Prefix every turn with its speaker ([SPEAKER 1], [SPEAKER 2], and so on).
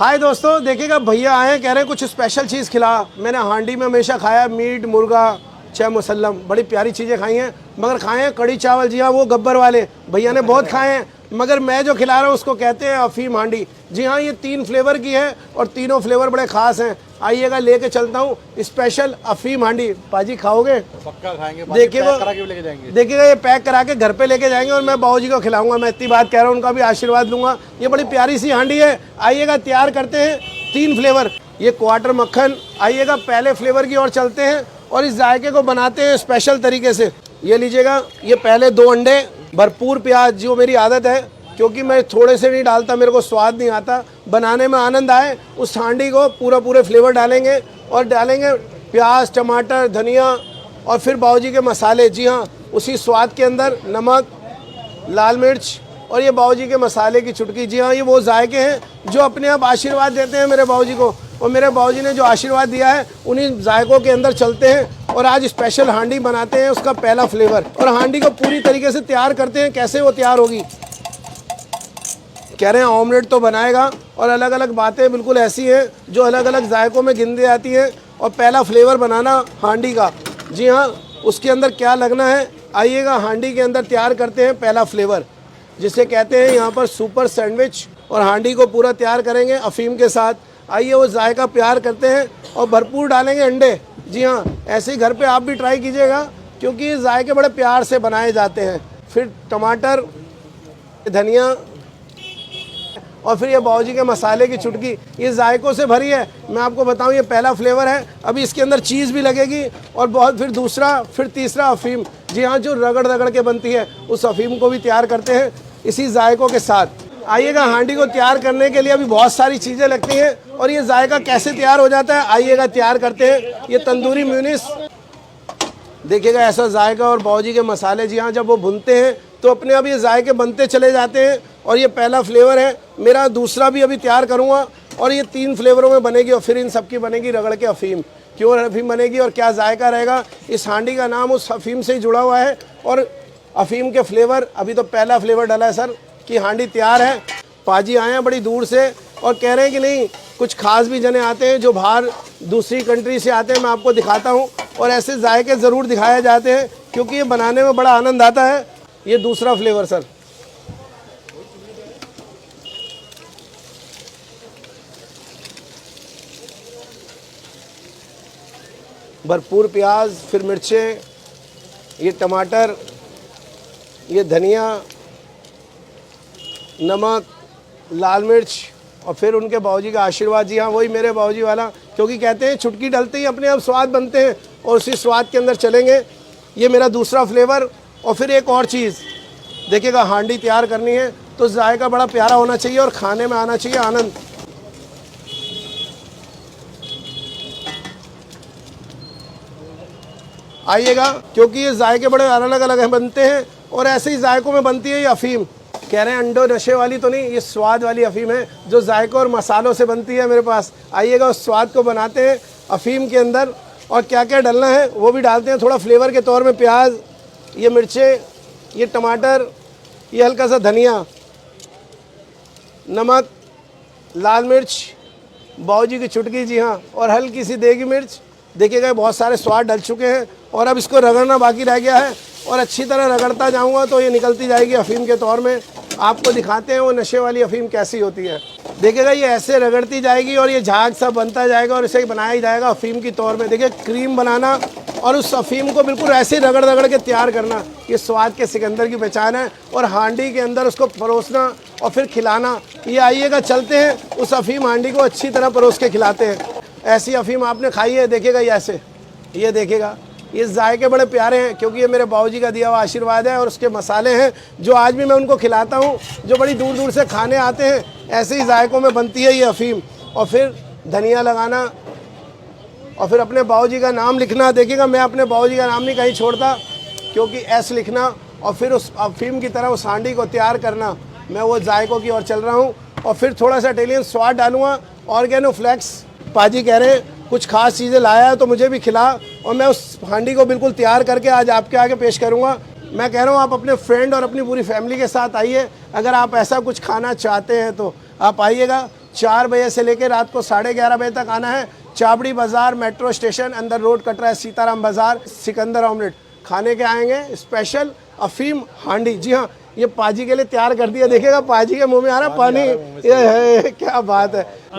[SPEAKER 1] हाय दोस्तों, देखिएगा भैया आए कह रहे हैं कुछ स्पेशल चीज़ खिला। मैंने हांडी में हमेशा खाया मीट, मुर्गा, चाहे मुसल्लम, बड़ी प्यारी चीज़ें खाई हैं, मगर खाए हैं कड़ी चावल। जी हाँ, वो गब्बर वाले भैया ने बहुत खाए हैं, मगर मैं जो खिला रहा हूँ उसको कहते हैं अफीम हांडी। जी हाँ, ये 3 फ्लेवर की है और तीनों फ्लेवर बड़े ख़ास हैं। आइएगा, लेके चलता हूँ स्पेशल अफीम हांडी। पाजी खाओगे?
[SPEAKER 2] पक्का खाएंगे।
[SPEAKER 1] देखिएगा ये पैक करा के घर पे लेके जाएंगे और मैं बाबूजी को खिलाऊंगा। मैं इतनी बात कह रहा हूँ, उनका भी आशीर्वाद लूंगा। ये बड़ी प्यारी सी हांडी है। आइएगा, तैयार करते हैं 3 फ्लेवर। ये क्वार्टर मक्खन। आइएगा, पहले फ्लेवर की ओर चलते हैं और इस जायके को बनाते हैं स्पेशल तरीके से। ये लीजिएगा, ये पहले 2 अंडे, भरपूर प्याज, जो मेरी आदत है, क्योंकि मैं थोड़े से नहीं डालता, मेरे को स्वाद नहीं आता, बनाने में आनंद आए उस हांडी को पूरे फ्लेवर डालेंगे और डालेंगे प्याज, टमाटर, धनिया और फिर बाबूजी के मसाले। जी हाँ, उसी स्वाद के अंदर नमक, लाल मिर्च और ये बाबूजी के मसाले की चुटकी। जी हाँ, ये वो जायके हैं जो अपने आप आशीर्वाद देते हैं मेरे बाबूजी को, और मेरे बाबूजी ने जो आशीर्वाद दिया है उन्हीं जायकों के अंदर चलते हैं और आज स्पेशल हांडी बनाते हैं, उसका पहला फ्लेवर। और हांडी को पूरी तरीके से तैयार करते हैं। कैसे वो तैयार होगी? कह रहे हैं ऑमलेट तो बनाएगा, और अलग अलग बातें बिल्कुल ऐसी हैं जो अलग अलग जायकों में गिनती आती हैं। और पहला फ्लेवर बनाना हांडी का। जी हाँ, उसके अंदर क्या लगना है, आइएगा, हांडी के अंदर तैयार करते हैं पहला फ्लेवर, जिसे कहते हैं यहाँ पर सुपर सैंडविच। और हांडी को पूरा तैयार करेंगे अफीम के साथ। आइए, वो जायका प्यार करते हैं और भरपूर डालेंगे अंडे। जी हाँ, ऐसे ही घर पे आप भी ट्राई कीजिएगा, क्योंकि ये जायके बड़े प्यार से बनाए जाते हैं। फिर टमाटर, धनिया और फिर ये बाबूजी के मसाले की चुटकी। ये जायकों से भरी है। मैं आपको बताऊं, ये पहला फ्लेवर है। अभी इसके अंदर चीज़ भी लगेगी और बहुत, फिर दूसरा, फिर तीसरा अफीम। जी हाँ, जो रगड़ के बनती है, उस अफीम को भी तैयार करते हैं इसी जायकों के साथ। आइएगा, हांडी को तैयार करने के लिए अभी बहुत सारी चीज़ें लगती हैं। और ये जायका कैसे तैयार हो जाता है, आइएगा, तैयार करते हैं। ये तंदूरी म्यूनिस, देखिएगा ऐसा जायका और बाबूजी के मसाले। जी हाँ, जब वो भुनते हैं तो अपने आप ये जायके बनते चले जाते हैं। और ये पहला फ्लेवर है मेरा, दूसरा भी अभी तैयार करूँगा और ये 3 फ्लेवरों में बनेगी। और फिर इन सब की बनेगी रगड़ के अफीम। क्यों अफीम बनेगी और क्या जायका रहेगा, इस हांडी का नाम उस अफीम से ही जुड़ा हुआ है। और अफीम के फ्लेवर, अभी तो पहला फ्लेवर डाला है सर, कि हांडी तैयार है। पाजी आए हैं बड़ी दूर से और कह रहे हैं कि नहीं, कुछ खास भी जने आते हैं जो बाहर दूसरी कंट्री से आते हैं, मैं आपको दिखाता हूँ। और ऐसे जायके ज़रूर दिखाए जाते हैं, क्योंकि ये बनाने में बड़ा आनंद आता है। ये दूसरा फ्लेवर सर, भरपूर प्याज, फिर मिर्चें, ये टमाटर, ये धनिया, नमक, लाल मिर्च और फिर उनके बाबूजी का आशीर्वाद। जी हाँ, वही मेरे बाबूजी वाला, क्योंकि कहते हैं चुटकी डलते ही अपने आप स्वाद बनते हैं और उसी स्वाद के अंदर चलेंगे। ये मेरा दूसरा फ्लेवर। और फिर एक और चीज़ देखिएगा, हांडी तैयार करनी है तो जायका बड़ा प्यारा होना चाहिए और खाने में आना चाहिए आनंद। आइएगा, क्योंकि ये जायके बड़े अलग अलग बनते हैं और ऐसे ही जायकों में बनती है ये अफीम। कह रहे हैं अंडो नशे वाली तो नहीं, ये स्वाद वाली अफीम है जो जायकों और मसालों से बनती है मेरे पास। आइएगा, उस स्वाद को बनाते हैं अफीम के अंदर। और क्या क्या डालना है वो भी डालते हैं थोड़ा फ्लेवर के तौर में। प्याज, ये मिर्चें, ये टमाटर, ये हल्का सा धनिया, नमक, लाल मिर्च, बाबूजी की चुटकी। जी हाँ, और हल्की सी देगी मिर्च। देखिएगा, बहुत सारे स्वाद डल चुके हैं और अब इसको रगड़ना बाकी रह गया है। और अच्छी तरह रगड़ता जाऊंगा तो ये निकलती जाएगी अफीम के तौर में। आपको दिखाते हैं वो नशे वाली अफीम कैसी होती है। देखिएगा, ये ऐसे रगड़ती जाएगी और ये झाग सा बनता जाएगा और इसे बनाया ही जाएगा अफीम की तौर में। देखिए, क्रीम बनाना और उस अफीम को बिल्कुल ऐसे ही रगड़ के तैयार करना, ये स्वाद के सिकंदर की पहचान है। और हांडी के अंदर उसको परोसना और फिर खिलाना। ये आइएगा, चलते हैं उस अफीम हांडी को अच्छी तरह परोस के खिलाते हैं। ऐसी अफीम आपने खाई है? देखिएगा, ये ऐसे, ये देखिएगा, ये जायके बड़े प्यारे हैं, क्योंकि ये मेरे बाबूजी का दिया हुआ आशीर्वाद है। और उसके मसाले हैं जो आज भी मैं उनको खिलाता हूँ, जो बड़ी दूर दूर से खाने आते हैं। ऐसे ही जायकों में बनती है ये अफीम। और फिर धनिया लगाना और फिर अपने बाबूजी का नाम लिखना। देखिएगा, मैं अपने बाबूजी का नाम नहीं कहीं छोड़ता, क्योंकि एस लिखना और फिर उस अफीम की तरह उस हांडी को तैयार करना। मैं वो जायकों की ओर चल रहा हूँ। और फिर थोड़ा सा इटालियन स्वाद डालूँगा, ऑर्गेनो फ्लेक्स। पाजी कह रहे हैं कुछ खास चीज़ें लाया है तो मुझे भी खिला, और मैं उस हांडी को बिल्कुल तैयार करके आज आपके आगे पेश करूँगा। मैं कह रहा हूँ आप अपने फ्रेंड और अपनी पूरी फैमिली के साथ आइए। अगर आप ऐसा कुछ खाना चाहते हैं तो आप आइएगा 4 बजे से लेकर रात को 11:30 बजे तक आना है। चाबड़ी बाज़ार मेट्रो स्टेशन अंदर रोड कटरा है, सीताराम बाज़ार। सिकंदर ऑमलेट खाने के आएंगे, स्पेशल अफीम हांडी। जी हाँ, ये पाजी के लिए तैयार कर दिया, देखिएगा पाजी के मुंह में आ रहा पानी, ये है क्या बात है।